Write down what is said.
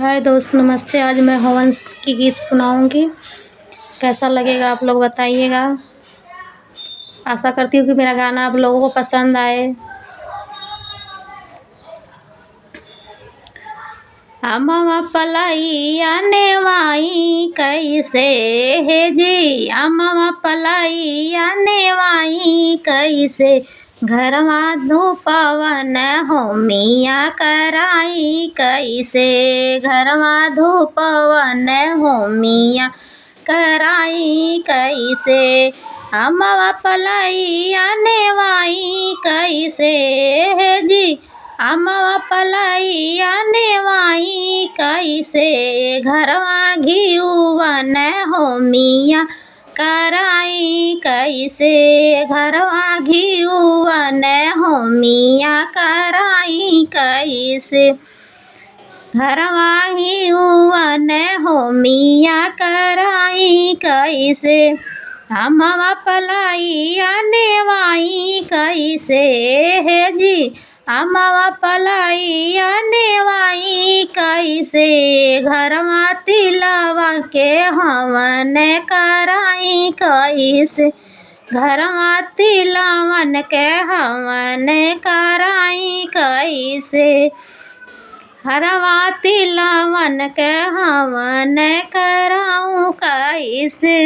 हाय दोस्त, नमस्ते। आज मैं हवन की गीत सुनाऊंगी। कैसा लगेगा आप लोग बताइएगा। आशा करती हूँ कि मेरा गाना आप लोगों को पसंद आए। अमवा पलाइया नेवाई कैसे है जी, अमवा पलाइया नेवाई कैसे, घरवा धूपवन हो मिया कराई कैसे, घरवा धूपवन हो मिया कराई कैसे। अमवा पलाइया नेवाई कैसे है जी, अमवा पलाइया नेवाई कैसे, घरवा घिउवन हो मिया कराई कैसे, घरवा घिउवन हो मिया कराई कैसे, घरवा घिउवन हो मिया कराई कैसे। अमवा पलाइया नेवाई कैसे है जी, अमवा पलाइया नेवाई कैसे, घरवा तिलवा के हवन कराई कैसे, घरवा तिलवन के हवन कराई कैसे, घरवा तिलवन के हवन कराऊं कैसे।